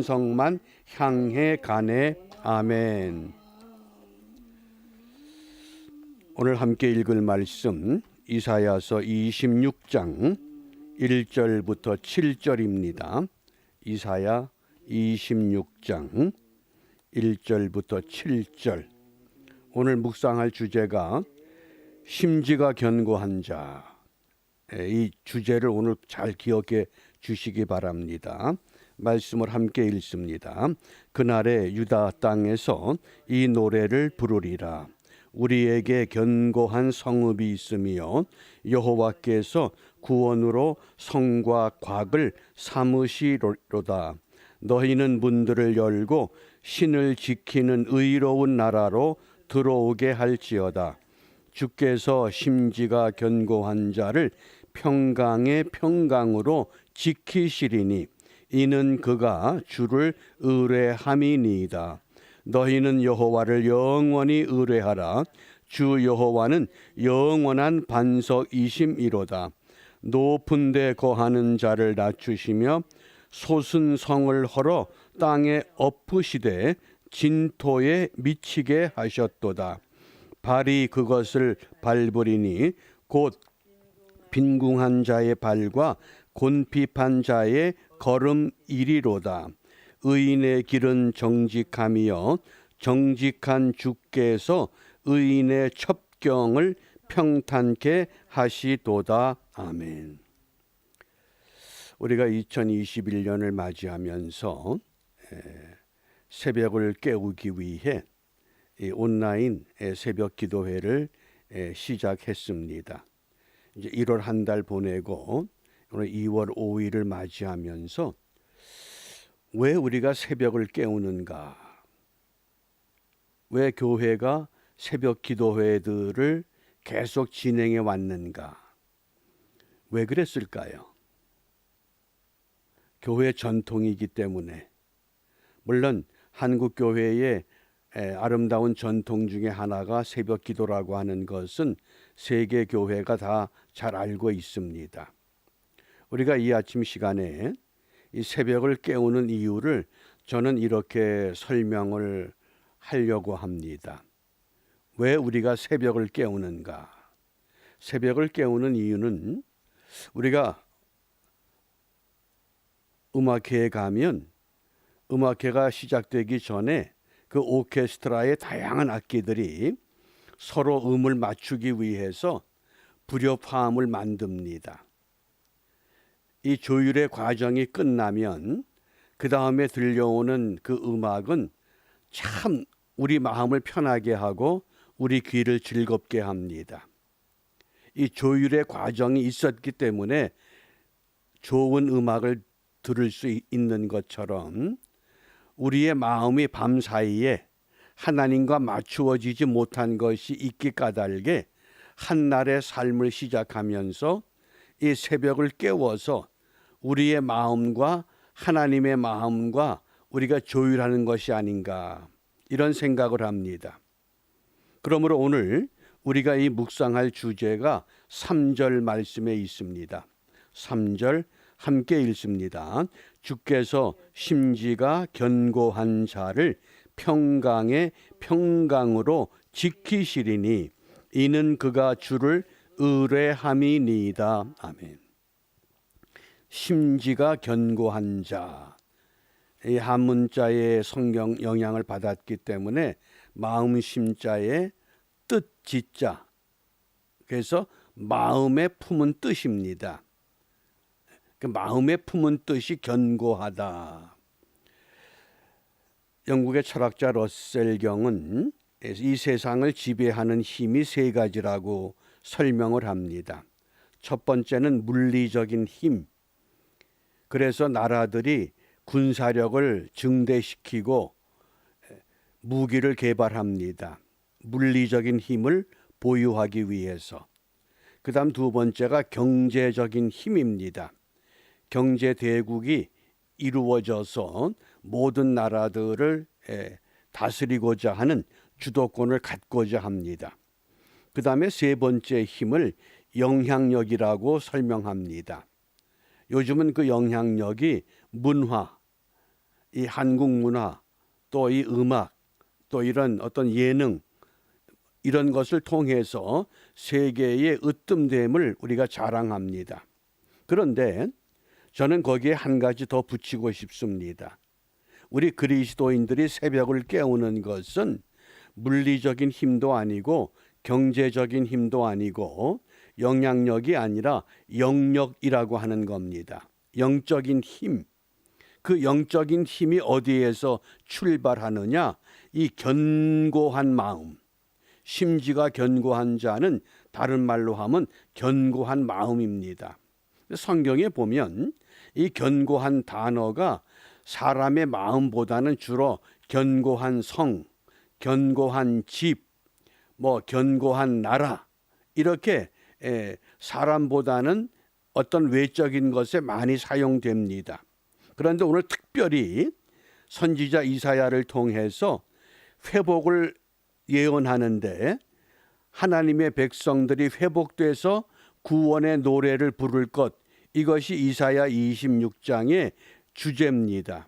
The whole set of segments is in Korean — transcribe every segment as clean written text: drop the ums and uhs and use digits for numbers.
성만 향해 가네. 아멘. 오늘 함께 읽을 말씀 이사야서 26장 1절부터 7절입니다. 이사야 26장 1절부터 7절. 오늘 묵상할 주제가 심지가 견고한 자. 이 주제를 오늘 잘 기억해 주시기 바랍니다. 말씀을 함께 읽습니다. 그날에 유다 땅에서 이 노래를 부르리라. 우리에게 견고한 성읍이 있으며 여호와께서 구원으로 성과 곽을 삼으시로다. 너희는 문들을 열고 신을 지키는 의로운 나라로 들어오게 할지어다. 주께서 심지가 견고한 자를 평강의 평강으로 지키시리니 이는 그가 주를 의뢰함이니이다. 너희는 여호와를 영원히 의뢰하라. 주 여호와는 영원한 반석이심이로다. 높은 데 거하는 자를 낮추시며 솟은 성을 헐어 땅에 엎으시되 진토에 미치게 하셨도다. 발이 그것을 밟으리니 곧 빈궁한 자의 발과 곤핍한 자의 걸음이리로다. 의인의 길은 정직함이여 정직한 주께서 의인의 첩경을 평탄케 하시도다. 아멘. 우리가 2021년을 맞이하면서 새벽을 깨우기 위해 온라인 새벽 기도회를 시작했습니다. 이제 1월 한 달 보내고 오늘 2월 5일을 맞이하면서 왜 우리가 새벽을 깨우는가? 왜 교회가 새벽 기도회들을 계속 진행해 왔는가? 왜 그랬을까요? 교회 전통이기 때문에. 물론 한국 교회의 아름다운 전통 중에 하나가 새벽 기도라고 하는 것은 세계 교회가 다 잘 알고 있습니다. 우리가 이 아침 시간에 이 새벽을 깨우는 이유를 저는 이렇게 설명을 하려고 합니다. 왜 우리가 새벽을 깨우는가? 새벽을 깨우는 이유는 우리가 음악회에 가면 음악회가 시작되기 전에 그 오케스트라의 다양한 악기들이 서로 음을 맞추기 위해서 불협화음을 만듭니다. 이 조율의 과정이 끝나면 그 다음에 들려오는 그 음악은 참 우리 마음을 편하게 하고 우리 귀를 즐겁게 합니다. 이 조율의 과정이 있었기 때문에 좋은 음악을 들을 수 있는 것처럼 우리의 마음이 밤사이에 하나님과 맞추어지지 못한 것이 있기 까닭에 한날의 삶을 시작하면서 이 새벽을 깨워서 우리의 마음과 하나님의 마음과 우리가 조율하는 것이 아닌가 이런 생각을 합니다. 그러므로 오늘 우리가 이 묵상할 주제가 3절 말씀에 있습니다. 3절 함께 읽습니다. 주께서 심지가 견고한 자를 평강의 평강으로 지키시리니 이는 그가 주를 의뢰함이니이다. 아멘. 심지가 견고한 자. 이 한문자의 성경 영향을 받았기 때문에 마음 심자의 뜻 지자. 그래서 마음에 품은 뜻입니다. 그 마음에 품은 뜻이 견고하다. 영국의 철학자 러셀 경은 이 세상을 지배하는 힘이 세 가지라고 설명을 합니다. 첫 번째는 물리적인 힘. 그래서 나라들이 군사력을 증대시키고 무기를 개발합니다. 물리적인 힘을 보유하기 위해서. 그 다음 두 번째가 경제적인 힘입니다. 경제 대국이 이루어져서 모든 나라들을 다스리고자 하는 주도권을 갖고자 합니다. 그 다음에 세 번째 힘을 영향력이라고 설명합니다. 요즘은 그 영향력이 문화, 이 한국 문화, 또 이 음악, 또 이런 어떤 예능, 이런 것을 통해서 세계의 으뜸됨을 우리가 자랑합니다. 그런데 저는 거기에 한 가지 더 붙이고 싶습니다. 우리 그리스도인들이 새벽을 깨우는 것은 물리적인 힘도 아니고 경제적인 힘도 아니고 영향력이 아니라 영력이라고 하는 겁니다. 영적인 힘. 그 영적인 힘이 어디에서 출발하느냐? 이 견고한 마음. 심지가 견고한 자는 다른 말로 하면 견고한 마음입니다. 성경에 보면 이 견고한 단어가 사람의 마음보다는 주로 견고한 성, 견고한 집, 견고한 나라, 이렇게 사람보다는 어떤 외적인 것에 많이 사용됩니다. 그런데 오늘 특별히 선지자 이사야를 통해서 회복을 예언하는데 하나님의 백성들이 회복돼서 구원의 노래를 부를 것, 이것이 이사야 26장의 주제입니다.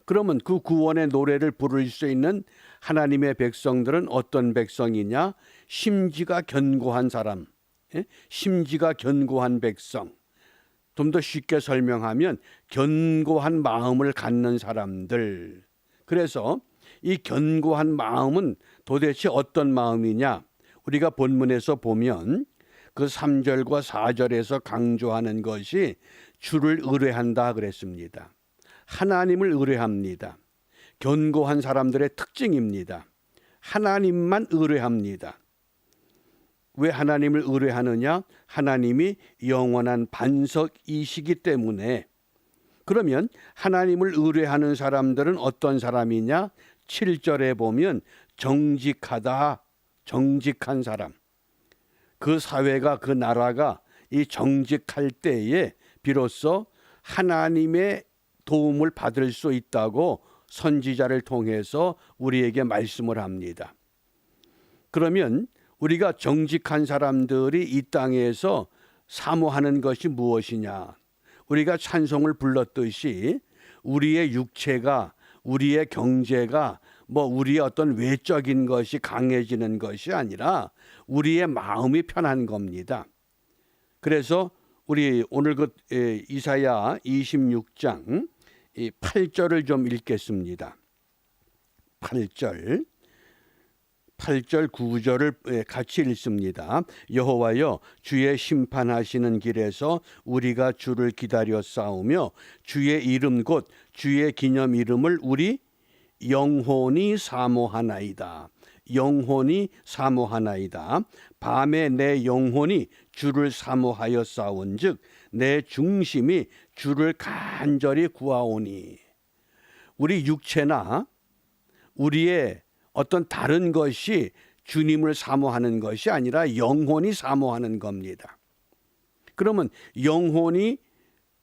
그러면 그 구원의 노래를 부를 수 있는 하나님의 백성들은 어떤 백성이냐? 심지가 견고한 사람, 심지가 견고한 백성. 좀 더 쉽게 설명하면 견고한 마음을 갖는 사람들. 그래서 이 견고한 마음은 도대체 어떤 마음이냐? 우리가 본문에서 보면 그 3절과 4절에서 강조하는 것이 주를 의뢰한다 그랬습니다. 하나님을 의뢰합니다. 견고한 사람들의 특징입니다. 하나님만 의뢰합니다. 왜 하나님을 의뢰하느냐? 하나님이 영원한 반석이시기 때문에. 그러면 하나님을 의뢰하는 사람들은 어떤 사람이냐? 7절에 보면 정직하다, 정직한 사람. 그 사회가, 그 나라가 이 정직할 때에 비로소 하나님의 도움을 받을 수 있다고 선지자를 통해서 우리에게 말씀을 합니다. 그러면 우리가 정직한 사람들이 이 땅에서 사모하는 것이 무엇이냐? 우리가 찬송을 불렀듯이 우리의 육체가, 우리의 경제가, 우리의 어떤 외적인 것이 강해지는 것이 아니라 우리의 마음이 편한 겁니다. 그래서 우리 오늘 그 이사야 26장 8절을 좀 읽겠습니다. 8절 9절을 같이 읽습니다. 여호와여, 주의 심판하시는 길에서 우리가 주를 기다려 싸우며 주의 이름 곧 주의 기념 이름을 우리 영혼이 사모하나이다. 영혼이 사모하나이다. 밤에 내 영혼이 주를 사모하여 싸운즉 내 중심이 주를 간절히 구하오니. 우리 육체나 우리의 어떤 다른 것이 주님을 사모하는 것이 아니라 영혼이 사모하는 겁니다. 그러면 영혼이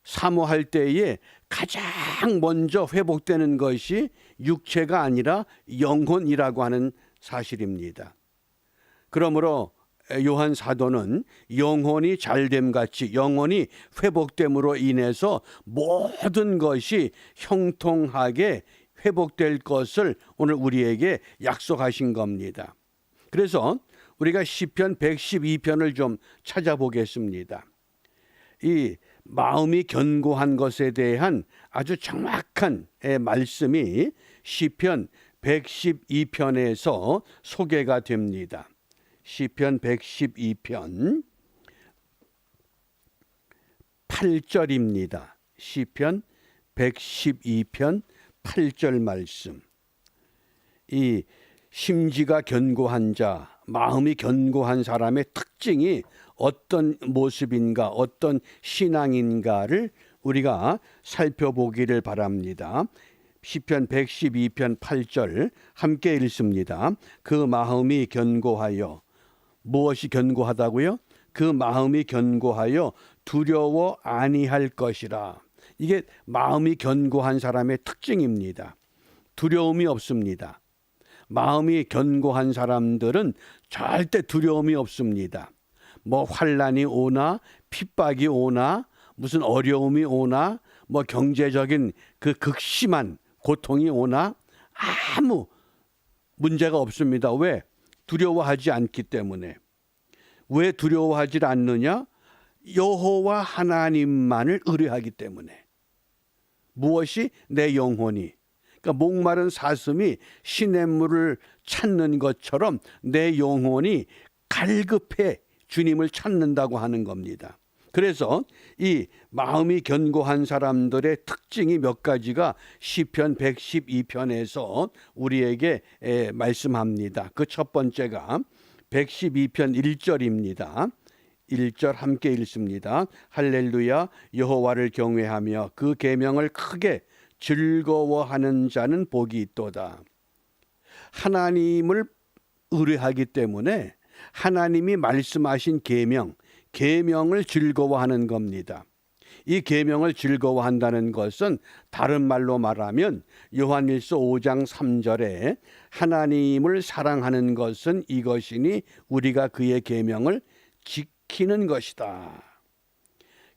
사모할 때에 가장 먼저 회복되는 것이 육체가 아니라 영혼이라고 하는 사실입니다. 그러므로 요한 사도는 영혼이 잘됨같이 영혼이 회복됨으로 인해서 모든 것이 형통하게 회복될 것을 오늘 우리에게 약속하신 겁니다. 그래서 우리가 시편 112편을 좀 찾아보겠습니다. 이 마음이 견고한 것에 대한 아주 정확한 말씀이 시편 112편에서 소개가 됩니다. 시편 112편 8절입니다. 시편 112편 8절 말씀. 이 심지가 견고한 자, 마음이 견고한 사람의 특징이 어떤 모습인가, 어떤 신앙인가를 우리가 살펴보기를 바랍니다. 시편 112편 8절 함께 읽습니다. 그 마음이 견고하여, 무엇이 견고하다고요? 그 마음이 견고하여 두려워 아니할 것이라. 이게 마음이 견고한 사람의 특징입니다. 두려움이 없습니다. 마음이 견고한 사람들은 절대 두려움이 없습니다. 환난이 오나 핍박이 오나 무슨 어려움이 오나 경제적인 그 극심한 고통이 오나 아무 문제가 없습니다. 왜? 두려워하지 않기 때문에. 왜 두려워하지 않느냐? 여호와 하나님만을 의뢰하기 때문에. 무엇이? 내 영혼이. 그러니까 목마른 사슴이 시냇물을 찾는 것처럼 내 영혼이 갈급해 주님을 찾는다고 하는 겁니다. 그래서 이 마음이 견고한 사람들의 특징이 몇 가지가 시편 112편에서 우리에게 말씀합니다. 그 첫 번째가 112편 1절입니다. 1절 함께 읽습니다. 할렐루야. 여호와를 경외하며 그 계명을 크게 즐거워하는 자는 복이 있도다. 하나님을 의뢰하기 때문에 하나님이 말씀하신 계명을 즐거워하는 겁니다. 이 계명을 즐거워한다는 것은 다른 말로 말하면 요한일서 5장 3절에 하나님을 사랑하는 것은 이것이니 우리가 그의 계명을 지키는 것이다.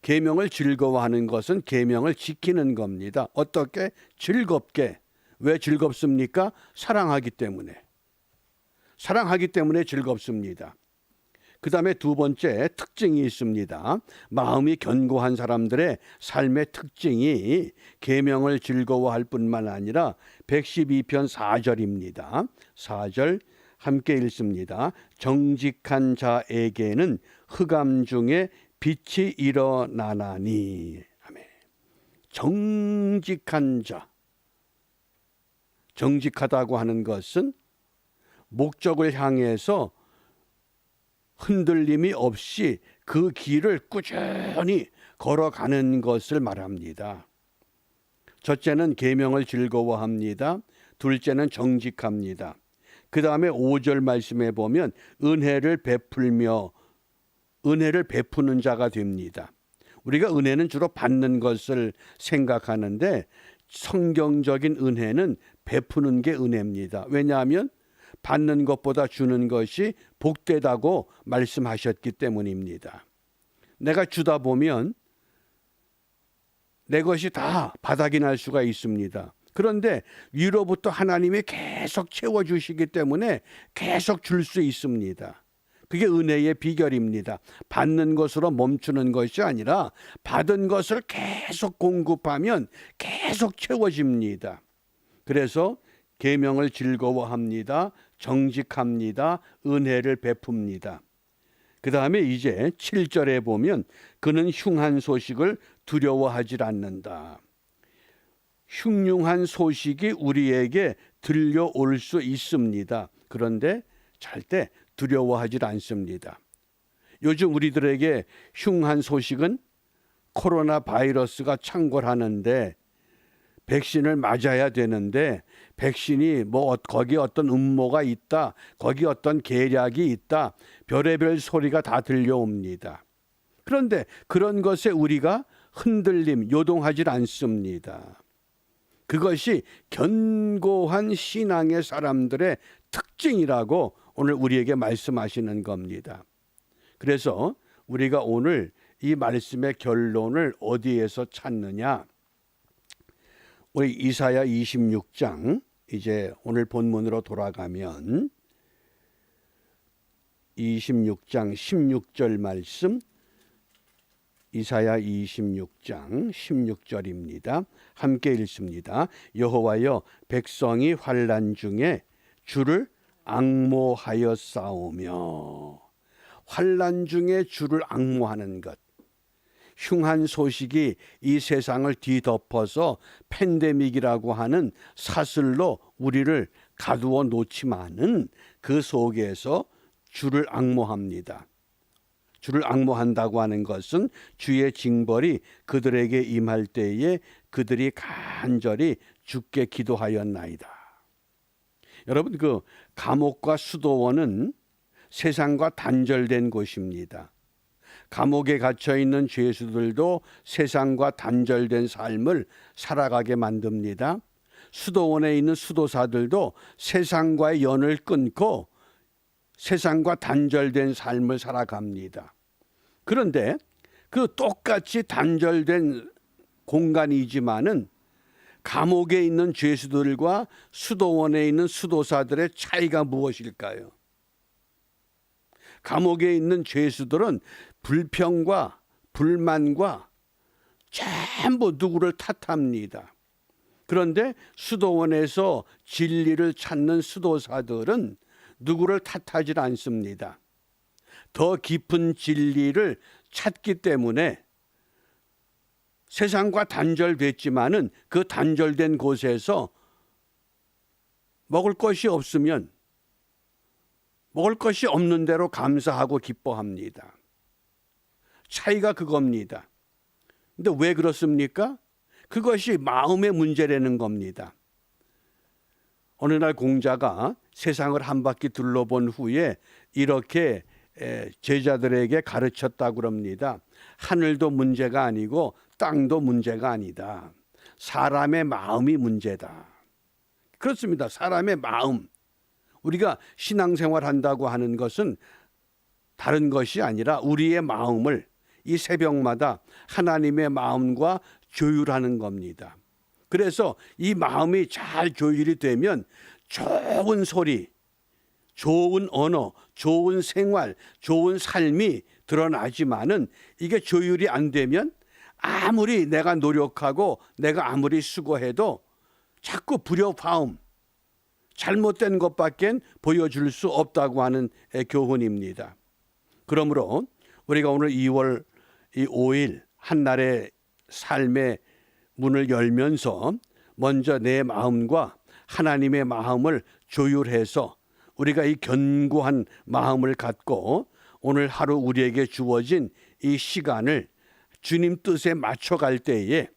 계명을 즐거워하는 것은 계명을 지키는 겁니다. 어떻게? 즐겁게. 왜 즐겁습니까? 사랑하기 때문에. 사랑하기 때문에 즐겁습니다. 그 다음에 두 번째 특징이 있습니다. 마음이 견고한 사람들의 삶의 특징이 계명을 즐거워할 뿐만 아니라 112편 4절입니다. 4절 함께 읽습니다. 정직한 자에게는 흑암 중에 빛이 일어나나니. 아멘. 정직한 자. 정직하다고 하는 것은 목적을 향해서 흔들림이 없이 그 길을 꾸준히 걸어가는 것을 말합니다. 첫째는 계명을 즐거워합니다. 둘째는 정직합니다. 그 다음에 5절 말씀에 보면 은혜를 베푸는 자가 됩니다. 우리가 은혜는 주로 받는 것을 생각하는데 성경적인 은혜는 베푸는 게 은혜입니다. 왜냐하면 받는 것보다 주는 것이 복되다고 말씀하셨기 때문입니다. 내가 주다 보면 내 것이 다 바닥이 날 수가 있습니다. 그런데 위로부터 하나님이 계속 채워주시기 때문에 계속 줄 수 있습니다. 그게 은혜의 비결입니다. 받는 것으로 멈추는 것이 아니라 받은 것을 계속 공급하면 계속 채워집니다. 그래서 계명을 즐거워합니다. 정직합니다. 은혜를 베풉니다. 그 다음에 이제 7절에 보면 그는 흉한 소식을 두려워하지 않는다. 흉흉한 소식이 우리에게 들려올 수 있습니다. 그런데 절대 두려워하지 않습니다. 요즘 우리들에게 흉한 소식은 코로나 바이러스가 창궐하는데 백신을 맞아야 되는데 백신이 거기에 어떤 음모가 있다, 거기 어떤 계략이 있다, 별의별 소리가 다 들려옵니다. 그런데 그런 것에 우리가 요동하지 않습니다. 그것이 견고한 신앙의 사람들의 특징이라고 오늘 우리에게 말씀하시는 겁니다. 그래서 우리가 오늘 이 말씀의 결론을 어디에서 찾느냐? 우리 이사야 26장 이제 오늘 본문으로 돌아가면 26장 16절 말씀, 이사야 26장 16절입니다. 함께 읽습니다. 여호와여, 백성이 환난 중에 주를 앙모하여 싸우며. 환난 중에 주를 앙모하는 것. 흉한 소식이 이 세상을 뒤덮어서 팬데믹이라고 하는 사슬로 우리를 가두어 놓지만은 그 속에서 주를 앙모합니다. 주를 앙모한다고 하는 것은 주의 징벌이 그들에게 임할 때에 그들이 간절히 주께 기도하였나이다. 여러분, 그 감옥과 수도원은 세상과 단절된 곳입니다. 감옥에 갇혀 있는 죄수들도 세상과 단절된 삶을 살아가게 만듭니다. 수도원에 있는 수도사들도 세상과의 연을 끊고 세상과 단절된 삶을 살아갑니다. 그런데 그 똑같이 단절된 공간이지만은 감옥에 있는 죄수들과 수도원에 있는 수도사들의 차이가 무엇일까요? 감옥에 있는 죄수들은 불평과 불만과 전부 누구를 탓합니다. 그런데 수도원에서 진리를 찾는 수도사들은 누구를 탓하지 않습니다. 더 깊은 진리를 찾기 때문에 세상과 단절됐지만은 그 단절된 곳에서 먹을 것이 없으면 먹을 것이 없는 대로 감사하고 기뻐합니다. 차이가 그겁니다. 근데 왜 그렇습니까? 그것이 마음의 문제라는 겁니다. 어느 날 공자가 세상을 한 바퀴 둘러본 후에 이렇게 제자들에게 가르쳤다고 합니다. 하늘도 문제가 아니고 땅도 문제가 아니다. 사람의 마음이 문제다. 그렇습니다. 사람의 마음. 우리가 신앙생활 한다고 하는 것은 다른 것이 아니라 우리의 마음을 이 새벽마다 하나님의 마음과 조율하는 겁니다. 그래서 이 마음이 잘 조율이 되면 좋은 소리, 좋은 언어, 좋은 생활, 좋은 삶이 드러나지만은 이게 조율이 안 되면 아무리 내가 노력하고 내가 아무리 수고해도 자꾸 불협화음, 잘못된 것밖엔 보여줄 수 없다고 하는 교훈입니다. 그러므로 우리가 오늘 2월 5일 한날의 삶의 문을 열면서 먼저 내 마음과 하나님의 마음을 조율해서 우리가 이 견고한 마음을 갖고 오늘 하루 우리에게 주어진 이 시간을 주님 뜻에 맞춰갈 때에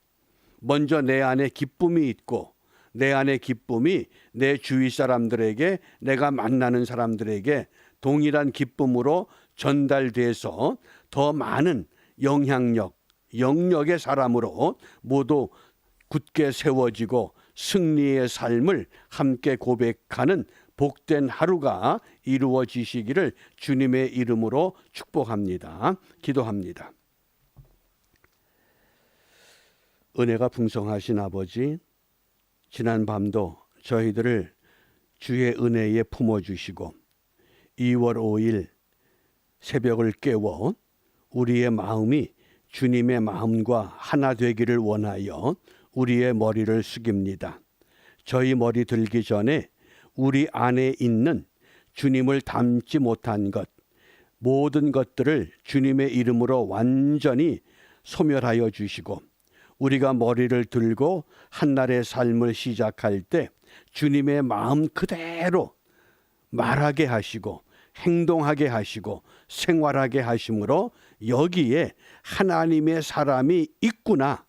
먼저 내 안에 기쁨이 있고 내 안에 기쁨이 내 주위 사람들에게 내가 만나는 사람들에게 동일한 기쁨으로 전달돼서 더 많은 영향력, 영역의 사람으로 모두 굳게 세워지고 승리의 삶을 함께 고백하는 복된 하루가 이루어지시기를 주님의 이름으로 축복합니다. 기도합니다. 은혜가 풍성하신 아버지, 지난 밤도 저희들을 주의 은혜에 품어주시고 2월 5일 새벽을 깨워 우리의 마음이 주님의 마음과 하나 되기를 원하여 우리의 머리를 숙입니다. 저희 머리 들기 전에 우리 안에 있는 주님을 닮지 못한 것, 모든 것들을 주님의 이름으로 완전히 소멸하여 주시고 우리가 머리를 들고 한날의 삶을 시작할 때 주님의 마음 그대로 말하게 하시고 행동하게 하시고 생활하게 하심으로 여기에 하나님의 사람이 있구나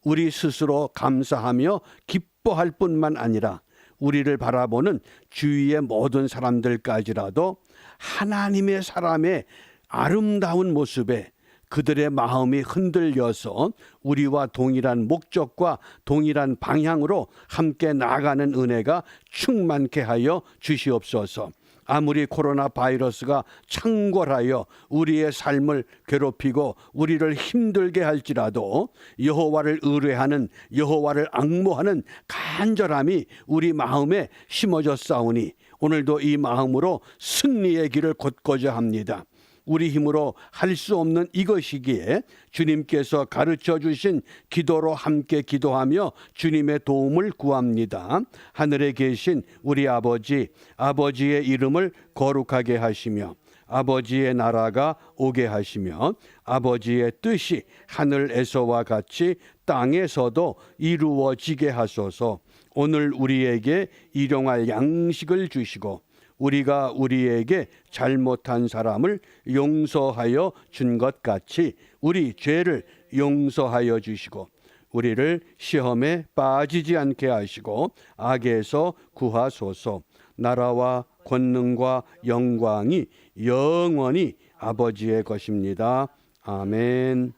우리 스스로 감사하며 기뻐할 뿐만 아니라 우리를 바라보는 주위의 모든 사람들까지라도 하나님의 사람의 아름다운 모습에 그들의 마음이 흔들려서 우리와 동일한 목적과 동일한 방향으로 함께 나아가는 은혜가 충만케 하여 주시옵소서. 아무리 코로나 바이러스가 창궐하여 우리의 삶을 괴롭히고 우리를 힘들게 할지라도 여호와를 의뢰하는 여호와를 앙모하는 간절함이 우리 마음에 심어졌사오니 오늘도 이 마음으로 승리의 길을 걷고자 합니다. 우리 힘으로 할 수 없는 이것이기에 주님께서 가르쳐 주신 기도로 함께 기도하며 주님의 도움을 구합니다. 하늘에 계신 우리 아버지, 아버지의 이름을 거룩하게 하시며 아버지의 나라가 오게 하시며 아버지의 뜻이 하늘에서와 같이 땅에서도 이루어지게 하소서. 오늘 우리에게 일용할 양식을 주시고 우리가 우리에게 잘못한 사람을 용서하여 준 것 같이 우리 죄를 용서하여 주시고 우리를 시험에 빠지지 않게 하시고 악에서 구하소서. 나라와 권능과 영광이 영원히 아버지의 것입니다. 아멘.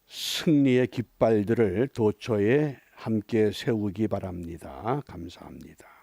승리의 깃발들을 도처에 함께 세우기 바랍니다. 감사합니다.